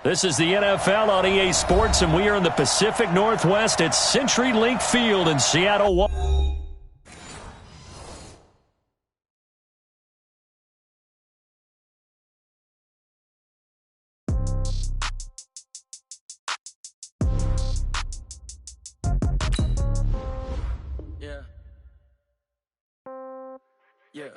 This is the NFL on EA Sports, and we are in the Pacific Northwest at CenturyLink Field in Seattle. Yeah.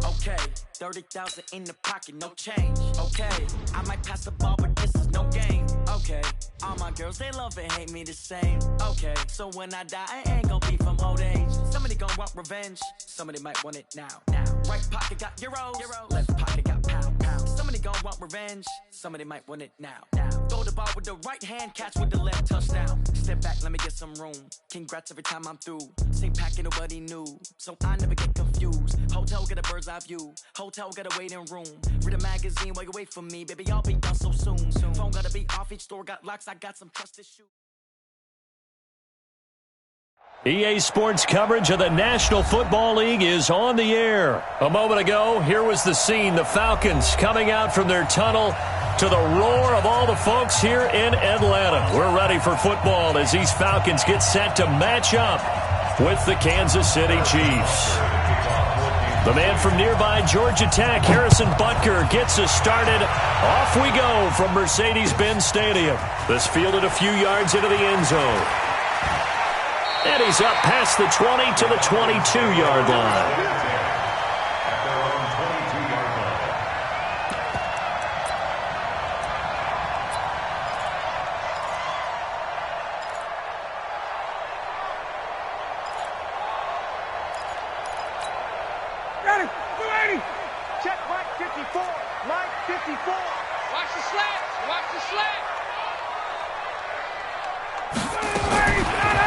Okay. 30,000 in the pocket, no change. Okay. I might pass the ball, but this is no game. Okay. All my girls, they love and hate me the same. Okay. So when I die, I ain't gonna be from old age. Somebody gonna want revenge. Somebody might want it now. Right pocket got euros. Left pocket got pound. Somebody gonna want revenge. Somebody might want it now. Throw the ball with the right hand, catch with the left, touchdown. Step back, let me get some room. Congrats every time I'm through. Same packet, nobody knew. So I never get confused. Hotel get a bird's eye view. Hotel got a waiting room. Read a magazine while you wait for me. Baby, I'll be done so soon. Phone gotta be off, each store got locks. I got some trust issues. EA Sports coverage of the National Football League is on the air. A moment ago, here was the scene. The Falcons coming out from their tunnel to the roar of all the folks here in Atlanta. We're ready for football as these Falcons get set to match up with the Kansas City Chiefs. The man from nearby Georgia Tech, Harrison Butker, gets us started. Off we go from Mercedes-Benz Stadium. This fielded a few yards into the end zone. And he's up past the 20 to the 22-yard line.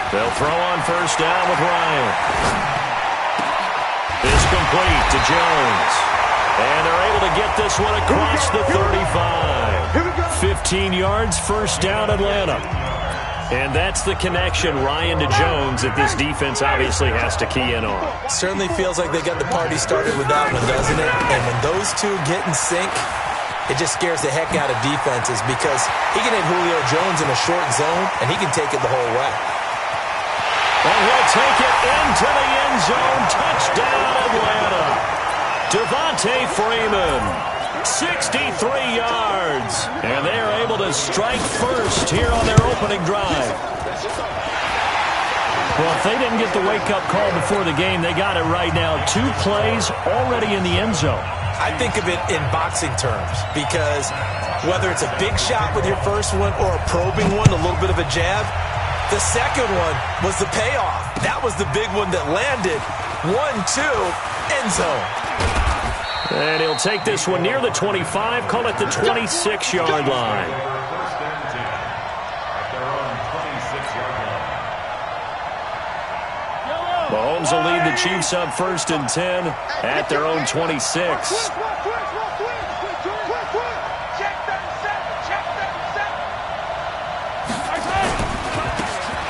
They'll throw on first down with Ryan. It's complete to Jones. And they're able to get this one across the 35. 15 yards, first down Atlanta. And that's the connection, Ryan to Jones, that this defense obviously has to key in on. Certainly feels like they got the party started with that one, doesn't it? And when those two get in sync, it just scares the heck out of defenses because he can hit Julio Jones in a short zone, and he can take it the whole way. And he'll take it into the end zone. Touchdown, Atlanta. Devontae Freeman, 63 yards. And they are able to strike first here on their opening drive. Well, if they didn't get the wake-up call before the game, they got it right now. 2 plays already in the end zone. I think of it in boxing terms because whether it's a big shot with your first one or a probing one, a little bit of a jab, the second one was the payoff. That was the big one that landed. 1-2, end zone. And he'll take this one near the 25, call it the 26-yard line. Mahomes will lead the Chiefs up first and 10 at their own 26.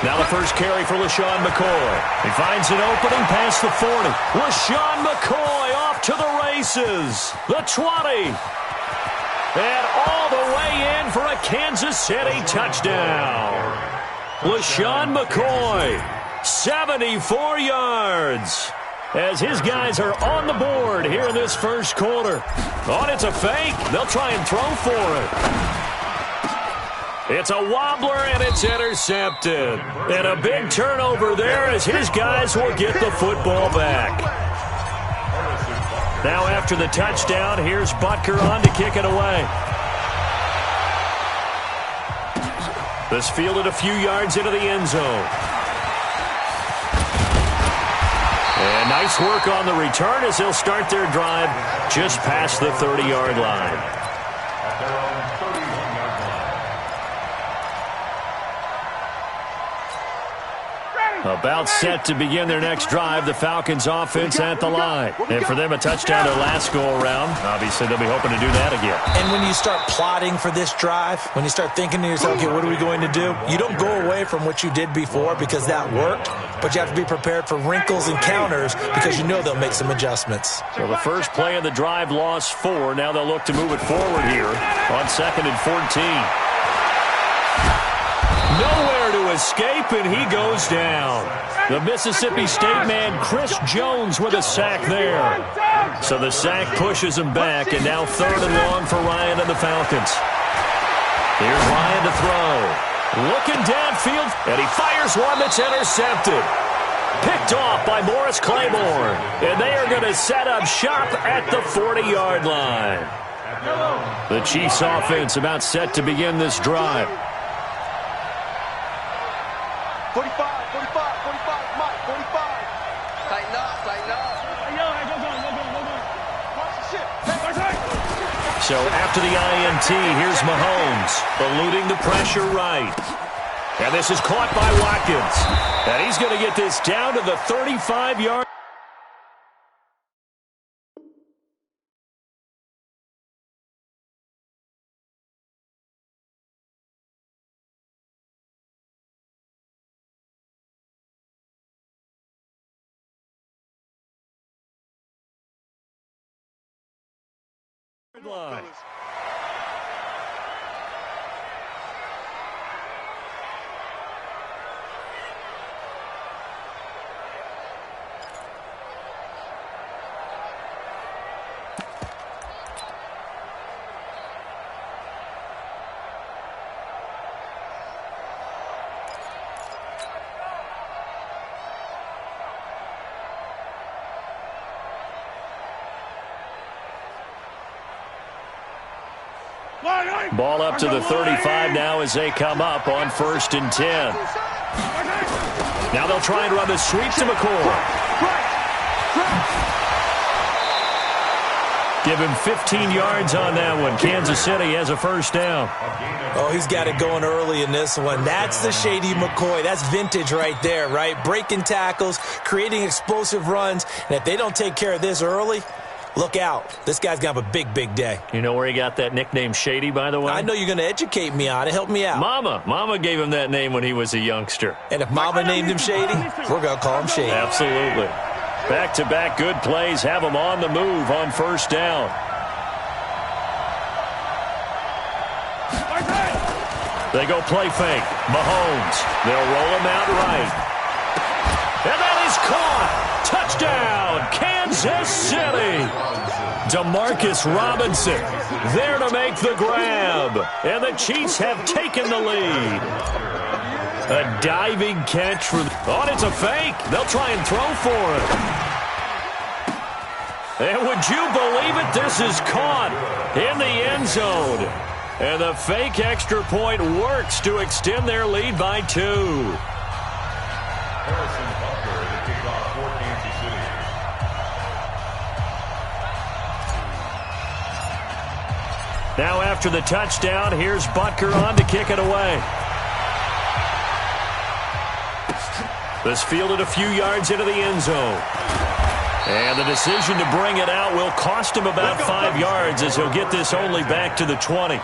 Now the first carry for LaShawn McCoy. He finds an opening past the 40. LaShawn McCoy off to the races. The 20. And all the way in for a Kansas City touchdown. LaShawn McCoy, 74 yards. As his guys are on the board here in this first quarter. Oh, and it's a fake. They'll try and throw for it. It's a wobbler, and it's intercepted. And a big turnover there as his guys will get the football back. Now after the touchdown, here's Butker on to kick it away. This fielded a few yards into the end zone. And nice work on the return as they'll start their drive just past the 30-yard line. About set to begin their next drive, the Falcons offense at the line. And for them, a touchdown their last go-around. Obviously, they'll be hoping to do that again. And when you start plotting for this drive, when you start thinking to yourself, okay, what are we going to do? You don't go away from what you did before because that worked, but you have to be prepared for wrinkles and counters because you know they'll make some adjustments. So the first play of the drive lost 4. Now they'll look to move it forward here on 2nd and 14. Nowhere to escape, and he goes down. The Mississippi State man, Chris Jones, with a sack there. So the sack pushes him back, and now 3rd and long for Ryan and the Falcons. Here's Ryan to throw. Looking downfield, and he fires one that's intercepted. Picked off by Morris Claiborne, and they are going to set up shop at the 40-yard line. The Chiefs offense about set to begin this drive. 45, Mike, 45. Tighten up. So after the INT, here's Mahomes, eluding the pressure right. And this is caught by Watkins. And he's going to get this down to the 35-yard. Line. Ball up to the 35 now as they come up on 1st and 10. Now they'll try and run the sweep to McCoy. Give him 15 yards on that one. Kansas City has a first down. Oh, he's got it going early in this one. That's the Shady McCoy. That's vintage right there, right? Breaking tackles, creating explosive runs. And if they don't take care of this early, look out. This guy's going to have a big, big day. You know where he got that nickname Shady, by the way? I know you're going to educate me on it. Help me out. Mama gave him that name when he was a youngster. And if Mama named him Shady, we're going to call him Shady. Absolutely. Back-to-back good plays have him on the move on 1st down. They go play fake. Mahomes. They'll roll him out right. And that is caught. Touchdown, Kansas City. Demarcus Robinson there to make the grab. And the Chiefs have taken the lead. A diving catch for it's a fake. They'll try and throw for it. And would you believe it? This is caught in the end zone. And the fake extra point works to extend their lead by 2. Now after the touchdown, here's Butker on to kick it away. This fielded a few yards into the end zone. And the decision to bring it out will cost him about 5 yards as he'll get this only back to the 20.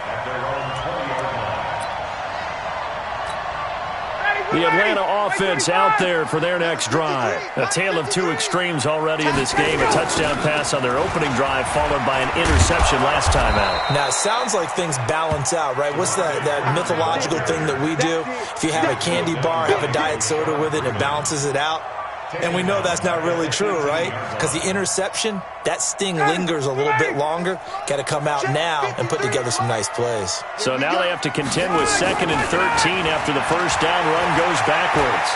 The Atlanta offense out there for their next drive. A tale of 2 extremes already in this game. A touchdown pass on their opening drive followed by an interception last time out. Now, it sounds like things balance out, right? What's that mythological thing that we do? If you have a candy bar, have a diet soda with it, it balances it out. And we know that's not really true, right? Because the interception, that sting lingers a little bit longer. Got to come out now and put together some nice plays. So now they have to contend with 2nd and 13 after the first down run goes backwards.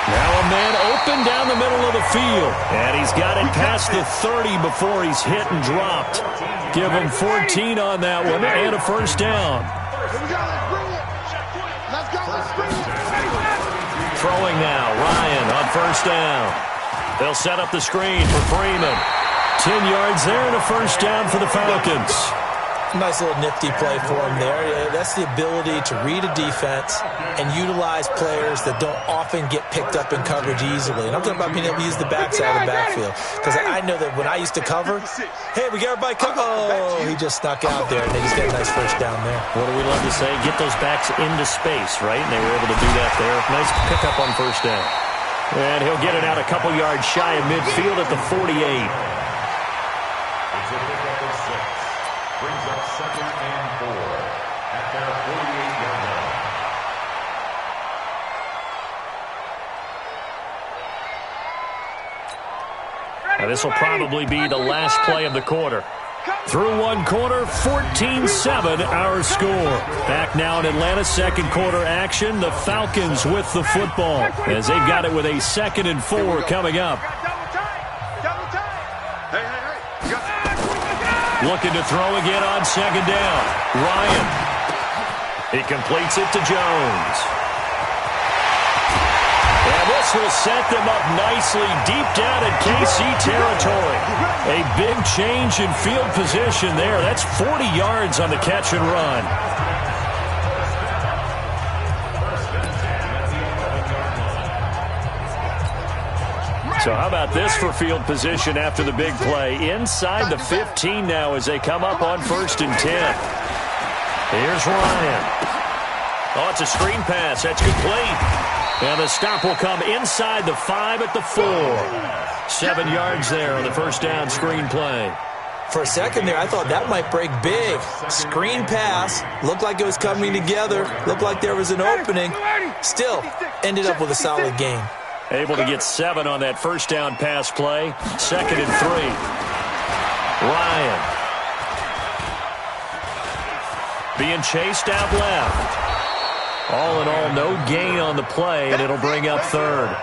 Now a man open down the middle of the field. And he's got it past the 30 before he's hit and dropped. Give him 14 on that one and a first down. Throwing now, Ryan on first down. They'll set up the screen for Freeman. 10 yards there and a first down for the Falcons. Nice little nifty play for him there. That's the ability to read a defense and utilize players that don't often get picked up in coverage easily. And I'm talking about being able to use the backside of the backfield. Because I know that when I used to cover, hey, we got everybody covered. Oh, he just snuck out there, and they just got a nice first down there. What do we love to say? Get those backs into space, right? And they were able to do that there. Nice pickup on first down. And he'll get it out a couple yards shy of midfield at the 48. Brings up 2nd and 4 at their 48-yard line. Now this will probably be the last play of the quarter. Through one quarter, 14-7 our score. Back now in Atlanta, second quarter action. The Falcons with the football as they've got it with a 2nd and 4 coming up. Looking to throw again on second down. Ryan. He completes it to Jones. And this will set them up nicely deep down in KC territory. A big change in field position there. That's 40 yards on the catch and run. So how about this for field position after the big play? Inside the 15 now as they come up on 1st and 10. Here's Ryan. Oh, it's a screen pass. That's complete. And the stop will come inside the 5 at the 4. 7 yards there on the first down screen play. For a second there, I thought that might break big. Screen pass. Looked like it was coming together. Looked like there was an opening. Still, ended up with a solid gain. Able to get 7 on that first down pass play. 2nd and 3. Ryan. Being chased out left. All in all, no gain on the play, and it'll bring up 3rd.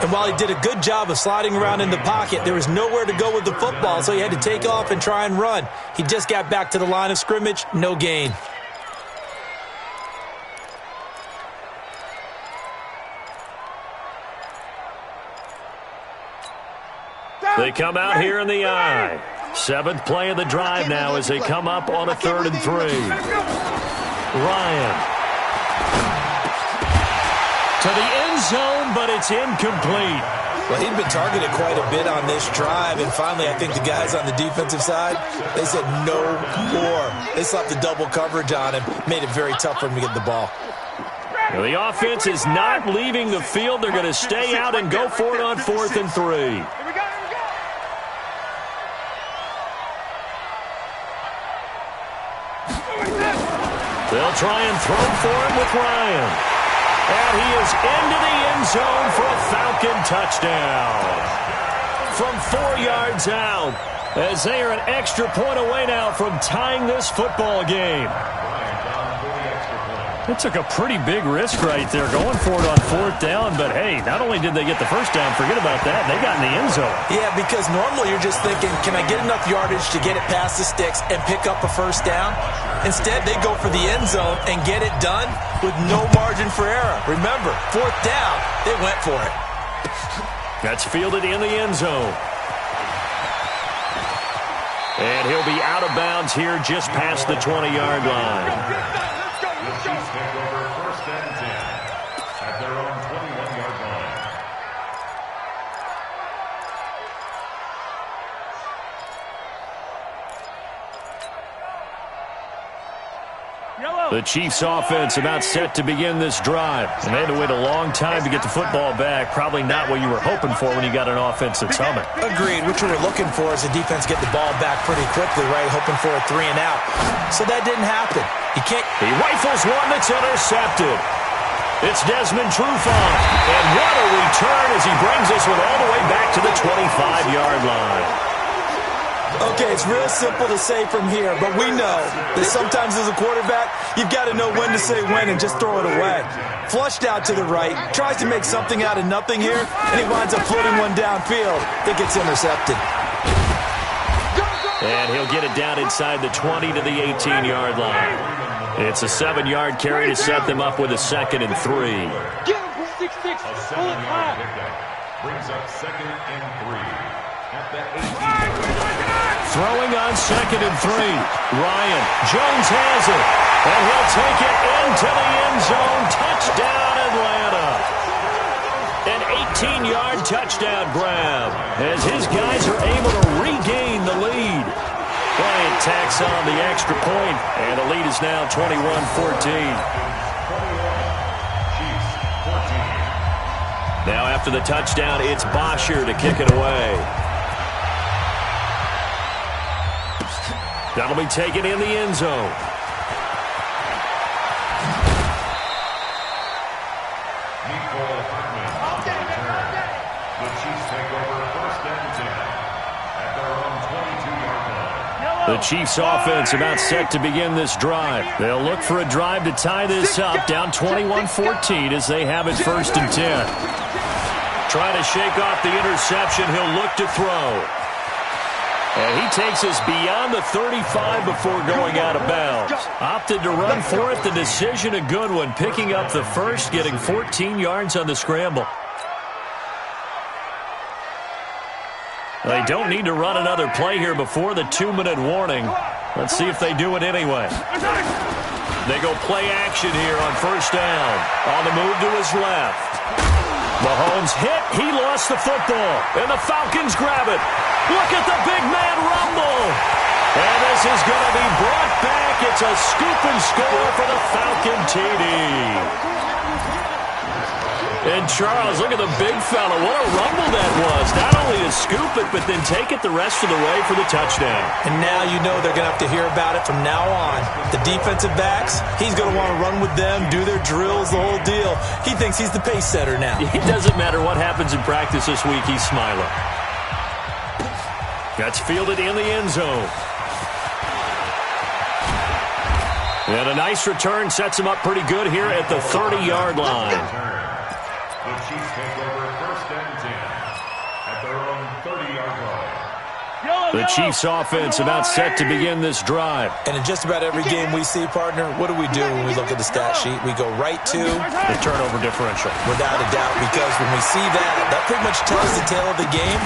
And while he did a good job of sliding around in the pocket, there was nowhere to go with the football, so he had to take off and try and run. He just got back to the line of scrimmage, no gain. They come out here in the eye. 7th play of the drive now as they come up on a 3rd and 3. Ryan. To the end zone, but it's incomplete. Well, he'd been targeted quite a bit on this drive, and finally I think the guys on the defensive side, they said no more. They slapped the double coverage on him, made it very tough for him to get the ball. Now, the offense is not leaving the field. They're going to stay out and go for it on 4th and 3. They'll try and throw for him with Ryan. And he is into the end zone for a Falcon touchdown. From 4 yards out, as they are an extra point away now from tying this football game. They took a pretty big risk right there going for it on 4th down, but hey, not only did they get the first down, forget about that, they got in the end zone. Yeah, because normally you're just thinking, can I get enough yardage to get it past the sticks and pick up a first down? Instead, they go for the end zone and get it done with no margin for error. Remember, 4th down, they went for it. That's fielded in the end zone. And he'll be out of bounds here just past the 20-yard line. The Chiefs take over 1st and 10 at their own 21-yard line. The Chiefs offense about set to begin this drive. And they had to wait a long time to get the football back. Probably not what you were hoping for when you got an offense that's humming. Agreed. What you were looking for is the defense get the ball back pretty quickly, right? Hoping for a 3 and out. So that didn't happen. He rifles one that's intercepted. It's Desmond Trufant. And what a return as he brings us all the way back to the 25-yard line. Okay, it's real simple to say from here, but we know that sometimes as a quarterback, you've got to know when to say when and just throw it away. Flushed out to the right, tries to make something out of nothing here, and he winds up floating one downfield that gets intercepted. And he'll get it down inside the 20 to the 18-yard line. It's a 7-yard carry to set them up with a 2nd and 3. A 7-yard pickup brings up 2nd and 3. At the 18. Throwing on 2nd and 3. Ryan. Jones has it. And he'll take it into the end zone. Touchdown, Atlanta. An 18-yard touchdown grab as his guys are able to regain the lead. Bryant tacks on the extra point, and the lead is now 21-14. Now after the touchdown, it's Bosher to kick it away. That'll be taken in the end zone. The Chiefs take over 1st and 10 at their own 22-yard line. The Chiefs offense about set to begin this drive. They'll look for a drive to tie this up, down 21-14 as they have it 1st and 10. Trying to shake off the interception, he'll look to throw. And he takes us beyond the 35 before going out of bounds. Opted to run for it. The decision a good one, picking up the first, getting 14 yards on the scramble. They don't need to run another play here before the 2-minute warning. Let's see if they do it anyway. They go play action here on 1st down. On the move to his left. Mahomes hit. He lost the football. And the Falcons grab it. Look at the big man rumble. And this is going to be brought back. It's a scoop and score for the Falcon TD. And Charles, look at the big fella. What a rumble that was. Not only to scoop it, but then take it the rest of the way for the touchdown. And now you know they're going to have to hear about it from now on. The defensive backs, he's going to want to run with them, do their drills, the whole deal. He thinks he's the pace setter now. It doesn't matter what happens in practice this week. He's smiling. That's fielded in the end zone. And a nice return sets him up pretty good here at the 30-yard line. The Chiefs take over 1st and 10 at their own 30-yard line. The Chiefs offense about set to begin this drive. And in just about every game we see, partner, what do we do when we look at the stat sheet? We go right to the turnover differential. Without a doubt, because when we see that, that pretty much tells the tale of the game.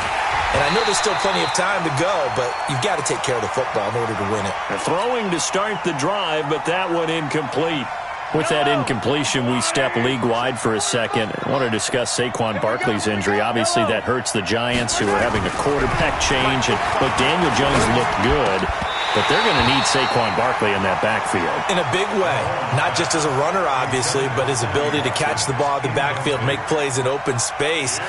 And I know there's still plenty of time to go, but you've got to take care of the football in order to win it. Throwing to start the drive, but that one incomplete. With that incompletion, we step league-wide for a second. I want to discuss Saquon Barkley's injury. Obviously, that hurts the Giants, who are having a quarterback change. And, look, Daniel Jones looked good, but they're going to need Saquon Barkley in that backfield. In a big way. Not just as a runner, obviously, but his ability to catch the ball in the backfield, make plays in open space.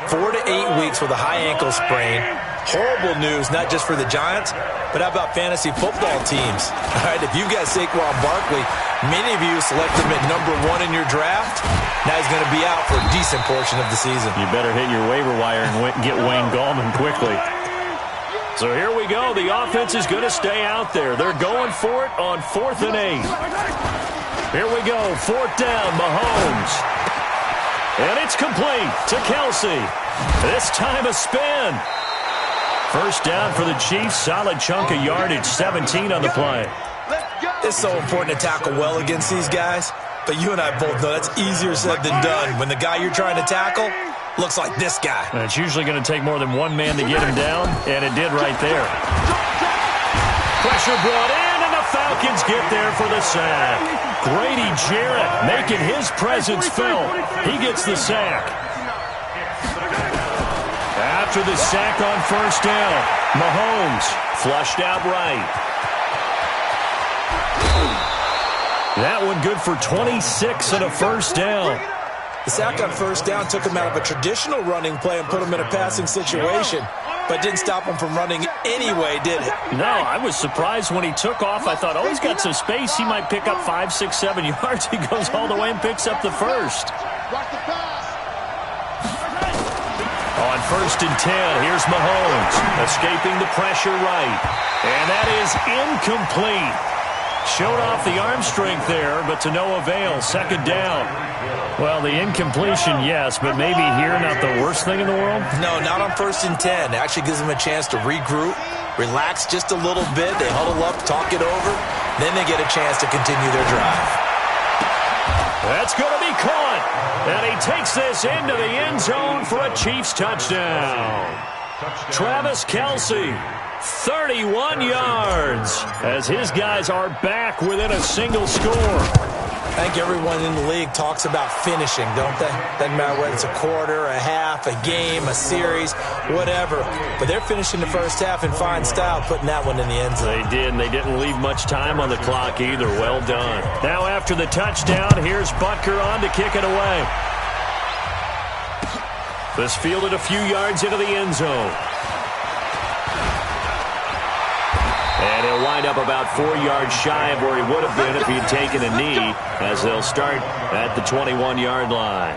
4 to 8 weeks with a high ankle sprain. Horrible news, not just for the Giants, but how about fantasy football teams? All right, if you've got Saquon Barkley, many of you selected him at #1 in your draft. Now he's going to be out for a decent portion of the season. You better hit your waiver wire and get Wayne Gallman quickly. So here we go. The offense is going to stay out there. They're going for it on 4th and 8. Here we go. 4th down, Mahomes. And it's complete to Kelsey. This time a spin. 1st down for the Chiefs. Solid chunk of yardage. 17 on the play. It's so important to tackle well against these guys. But you and I both know that's easier said than done. When the guy you're trying to tackle looks like this guy. And it's usually going to take more than one man to get him down. And it did right there. Pressure brought in, and the Falcons get there for the sack. Grady Jarrett making his presence felt. He gets the sack. After the sack on 1st down, Mahomes flushed out right. That one good for 26 and a 1st down. The sack on 1st down took him out of a traditional running play and put him in a passing situation, but didn't stop him from running anyway, did it? No, I was surprised when he took off. I thought, oh, he's got some space. He might pick up 5, 6, 7 yards. He goes all the way and picks up the first. On 1st and 10, here's Mahomes, escaping the pressure right. And that is incomplete. Showed off the arm strength there, but to no avail. 2nd down. Well, the incompletion, yes, but maybe here not the worst thing in the world? No, not on 1st and 10. It actually gives them a chance to regroup, relax just a little bit. They huddle up, talk it over. Then they get a chance to continue their drive. That's going to be caught. And he takes this into the end zone for a Chiefs touchdown. Travis Kelce, 31 yards, as his guys are back within a single score. I think everyone in the league talks about finishing, don't they? Doesn't matter whether it's a quarter, a half, a game, a series, whatever. But they're finishing the first half in fine style, putting that one in the end zone. They did, and they didn't leave much time on the clock either. Well done. Now after the touchdown, here's Butker on to kick it away. This fielded a few yards into the end zone. And he'll wind up about 4 yards shy of where he would have been if he'd taken a knee, as they'll start at the 21-yard line.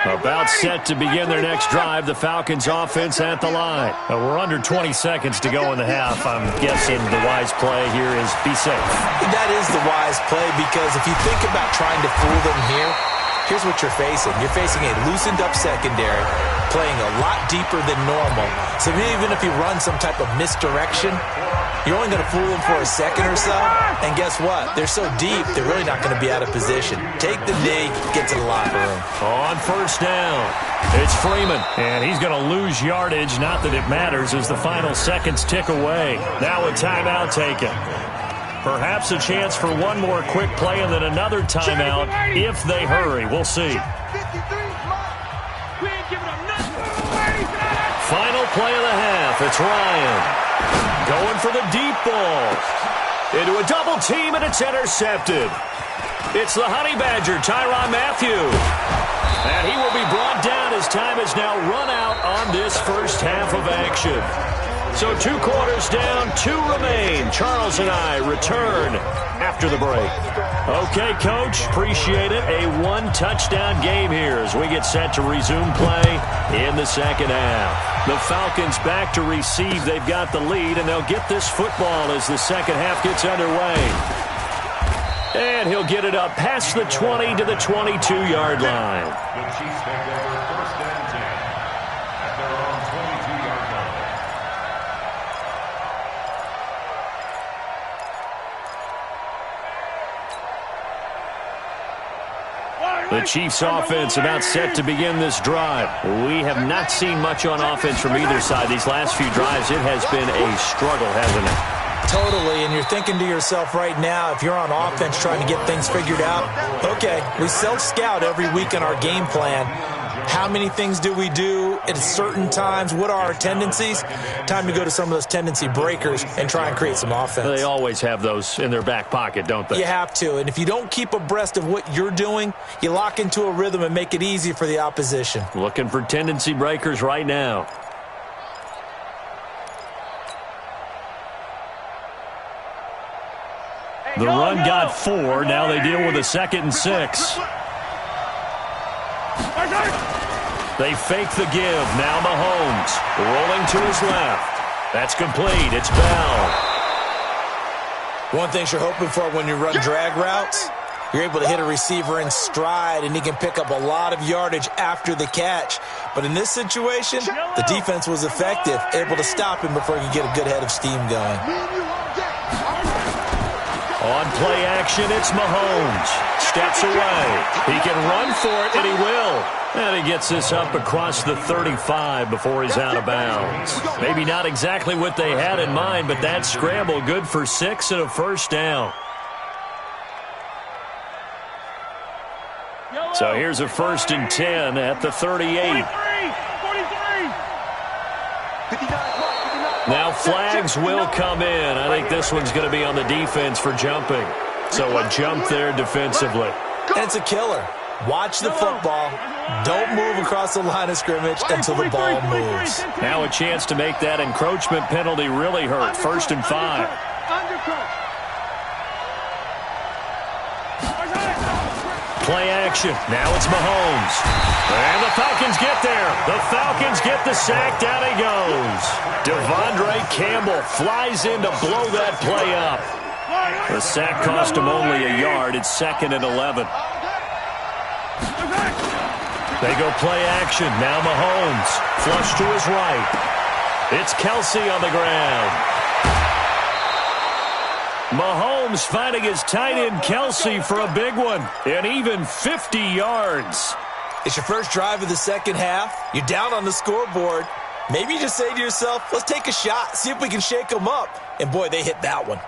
About set to begin their next drive, the Falcons offense at the line. We're under 20 seconds to go in the half. I'm guessing the wise play here is be safe. That is the wise play, because if you think about trying to fool them here, here's what you're facing. You're facing a loosened up secondary, playing a lot deeper than normal. So even if you run some type of misdirection, you're only going to fool them for a second or so. And guess what? They're so deep, they're really not going to be out of position. Take the knee, get to the locker room. On first down, it's Freeman. And he's going to lose yardage. Not that it matters as the final seconds tick away. Now a timeout taken. Perhaps a chance for one more quick play and then another timeout if they hurry. We'll see. Final play of the half. It's Ryan going for the deep ball. Into a double team, and it's intercepted. It's the Honey Badger, Tyrann Mathieu. And he will be brought down as time is now run out on this first half of action. So 2 quarters down, 2 remain. Charles and I return after the break. Okay, Coach, appreciate it. A 1-touchdown game here as we get set to resume play in the second half. The Falcons back to receive. They've got the lead, and they'll get this football as the second half gets underway. And he'll get it up past the 20 to the 22-yard line. The Chiefs take over first and 10 at their own 22-yard line. The Chiefs offense about set to begin this drive. We have not seen much on offense from either side. These last few drives, it has been a struggle, hasn't it? Totally, and you're thinking to yourself right now, if you're on offense trying to get things figured out, okay, we self-scout every week in our game plan. How many things do we do at certain times? What are our tendencies? Time to go to some of those tendency breakers and try and create some offense. They always have those in their back pocket, don't they? You have to, and if you don't keep abreast of what you're doing, you lock into a rhythm and make it easy for the opposition. Looking for tendency breakers right now. The run got 4. Now they deal with a 2nd and 6. They fake the give. Now Mahomes rolling to his left. That's complete. It's Bell. One thing you're hoping for when you run drag routes, you're able to hit a receiver in stride, and he can pick up a lot of yardage after the catch. But in this situation, the defense was effective, able to stop him before he could get a good head of steam going. On play action, it's Mahomes. Steps away. He can run for it, and he will. And he gets this up across the 35 before he's out of bounds. Maybe not exactly what they had in mind, but that scramble good for 6 and a first down. So here's a 1st and 10 at the 38. Now flags will come in. I think this one's going to be on the defense for jumping. So a jump there defensively. And it's a killer. Watch the football. Don't move across the line of scrimmage until the ball moves. Now a chance to make that encroachment penalty really hurt. 1st and 5. Play action. Now it's Mahomes. And the Falcons get there. The Falcons get the sack. Down he goes. Devondre Campbell flies in to blow that play up. The sack cost him only a yard. It's 2nd and 11. They go play action. Now Mahomes. Flush to his right. It's Kelce on the ground. Mahomes finding his tight end Kelsey for a big one. And even 50 yards. It's your first drive of the second half. You're down on the scoreboard. Maybe you just say to yourself, let's take a shot, see if we can shake them up. And boy, they hit that one.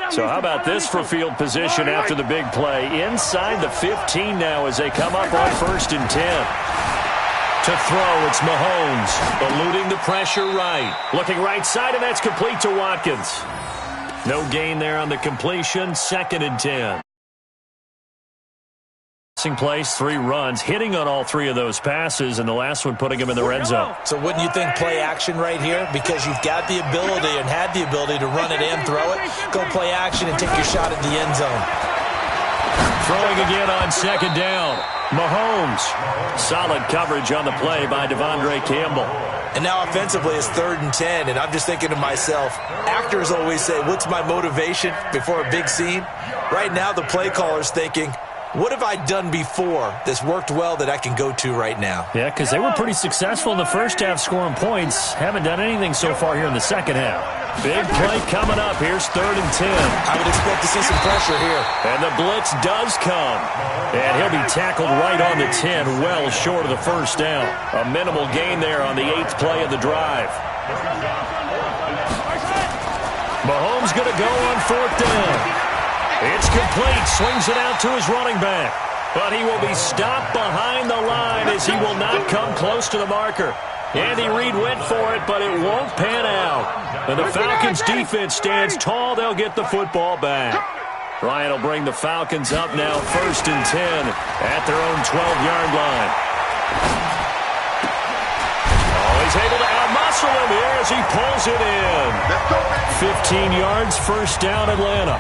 So how about this for field position after the big play? Inside the 15 now as they come up on 1st and 10. To throw, it's Mahomes, eluding the pressure right. Looking right side, and that's complete to Watkins. No gain there on the completion, 2nd and 10. Place, 3 runs, hitting on all 3 of those passes, and the last one putting him in the red zone. So wouldn't you think play action right here? Because you've got the ability and had the ability to run it and throw it. Go play action and take your shot at the end zone. Throwing again on 2nd down. Mahomes. Solid coverage on the play by Devondre Campbell. And now offensively it's 3rd and 10, and I'm just thinking to myself, actors always say, what's my motivation before a big scene? Right now the play caller's thinking, what have I done before that's worked well that I can go to right now? Yeah, because they were pretty successful in the first half scoring points. Haven't done anything so far here in the second half. Big play coming up. Here's 3rd and 10. I would expect to see some pressure here. And the blitz does come. And he'll be tackled right on the 10, well short of the first down. A minimal gain there on the 8th play of the drive. Mahomes going to go on 4th down. It's complete. Swings it out to his running back. But he will be stopped behind the line as he will not come close to the marker. Andy Reid went for it, but it won't pan out. And the Falcons defense stands tall. They'll get the football back. Ryan will bring the Falcons up now 1st and 10 at their own 12-yard line. Oh, he's able to out-muscle him here as he pulls it in. 15 yards, 1st down, Atlanta.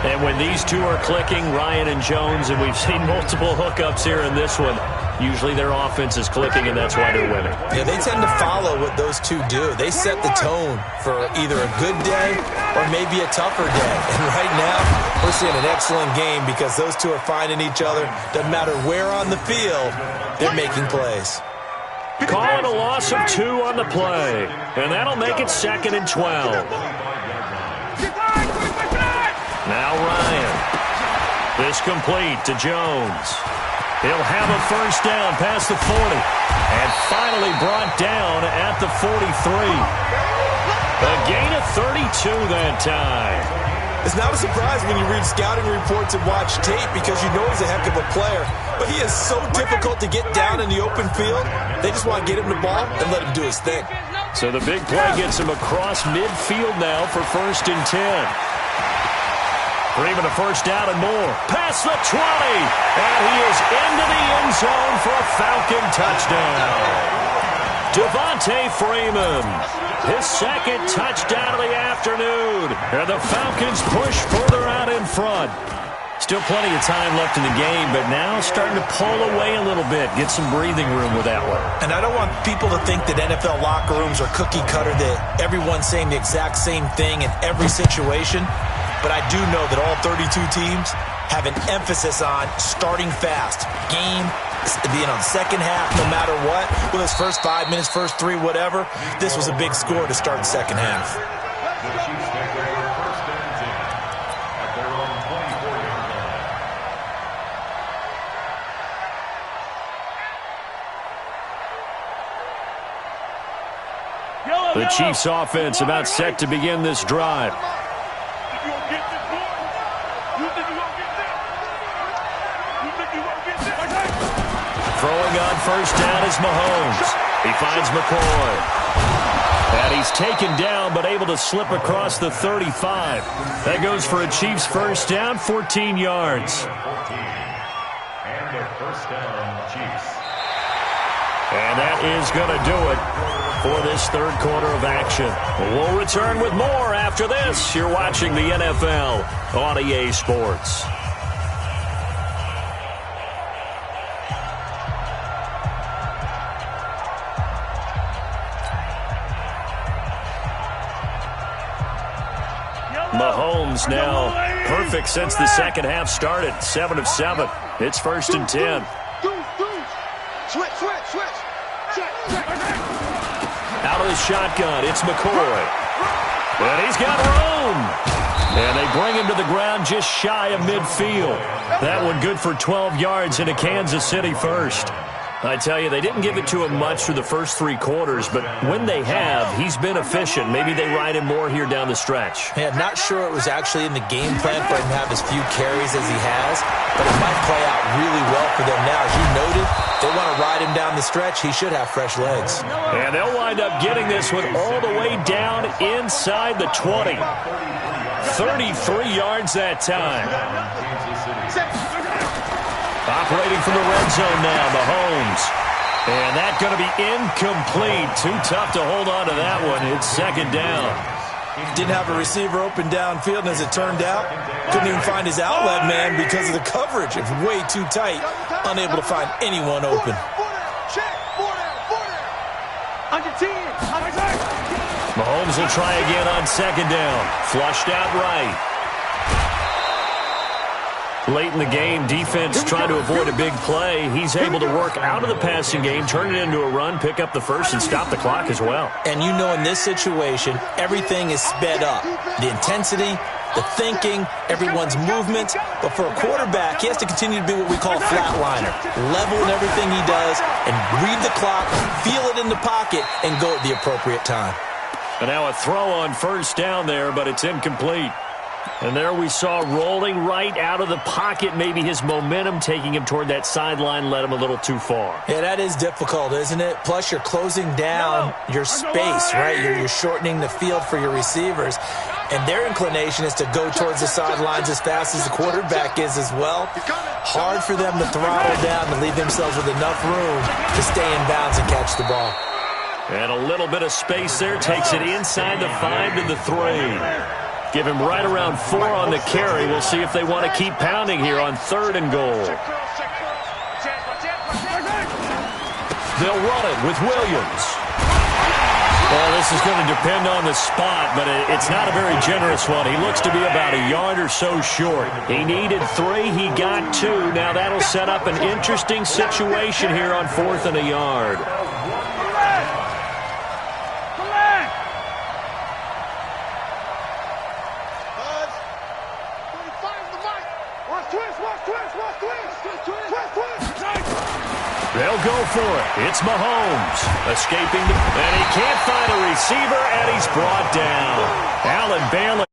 And when these two are clicking, Ryan and Jones, and we've seen multiple hookups here in this one, usually their offense is clicking, and that's why they're winning. Yeah, they tend to follow what those two do. They set the tone for either a good day or maybe a tougher day. And right now, we're seeing an excellent game because those two are finding each other. Doesn't matter where on the field, they're making plays. Calling a loss of 2 on the play, and that'll make it 2nd and 12. Now Ryan. This complete to Jones. He'll have a 1st down past the 40. And finally brought down at the 43. A gain of 32 that time. It's not a surprise when you read scouting reports and watch tape because you know he's a heck of a player. But he is so difficult to get down in the open field. They just want to get him the ball and let him do his thing. So the big play gets him across midfield now for 1st and 10. For even a 1st down and more. Past the 20. And he is into the end zone for a Falcon touchdown. Devontae Freeman. His 2nd touchdown of the afternoon. And the Falcons push further out in front. Still plenty of time left in the game, but now starting to pull away a little bit. Get some breathing room with that one. And I don't want people to think that NFL locker rooms are cookie cutter, that everyone's saying the exact same thing in every situation. But I do know that all 32 teams have an emphasis on starting fast. Game, being on second half, no matter what. Whether it's first 5 minutes, first 3, whatever. This was a big score to start the second half. The Chiefs take over 1st and 10 at their own 24-yard line. The Chiefs offense about set to begin this drive. Throwing on 1st down is Mahomes. He finds McCoy. And he's taken down but able to slip across the 35. That goes for a Chiefs 1st down, 14 yards. 14. And a 1st down, Chiefs. And that is going to do it for this 3rd quarter of action. We'll return with more after this. You're watching the NFL on EA Sports. Mahomes now perfect since the second half started. 7 of 7. It's 1st and 10. Switch. Out of the shotgun, it's McCoy. And he's got room. And they bring him to the ground just shy of midfield. That one good for 12 yards into Kansas City first. I tell you, they didn't give it to him much through the first 3 quarters, but when they have, he's been efficient. Maybe they ride him more here down the stretch. Yeah, not sure it was actually in the game plan for him to have as few carries as he has, but it might play out really well for them now. As you noted, they want to ride him down the stretch. He should have fresh legs. And they'll wind up getting this one all the way down inside the 20. 33 yards that time. Operating from the red zone now, Mahomes. And that's going to be incomplete. Too tough to hold on to that one. It's 2nd down. Didn't have a receiver open downfield, and as it turned out, couldn't even find his outlet man because of the coverage. It's way too tight, unable to find anyone open. Mahomes will try again on 2nd down. Flushed out right. Late in the game, defense trying to avoid a big play. He's able to work out of the passing game, turn it into a run, pick up the first, and stop the clock as well. And you know in this situation, everything is sped up. The intensity, the thinking, everyone's movement. But for a quarterback, he has to continue to be what we call a flatliner. Level in everything he does and read the clock, feel it in the pocket, and go at the appropriate time. And now a throw on 1st down there, but it's incomplete. And there we saw rolling right out of the pocket. Maybe his momentum taking him toward that sideline led him a little too far. Yeah, that is difficult, isn't it? Plus, you're closing down your space, right? You're shortening the field for your receivers. And their inclination is to go towards the sidelines as fast as the quarterback is as well. Hard for them to throttle down and leave themselves with enough room to stay in bounds and catch the ball. And a little bit of space there takes it inside the 5 to the 3. Give him right around 4 on the carry. We'll see if they want to keep pounding here on 3rd and goal. They'll run it with Williams. Well, this is going to depend on the spot, but it's not a very generous one. He looks to be about a yard or so short. He needed 3. He got 2. Now that'll set up an interesting situation here on 4th and a yard. They'll go for it. It's Mahomes escaping, and he can't find a receiver, and he's brought down. Allen Bailey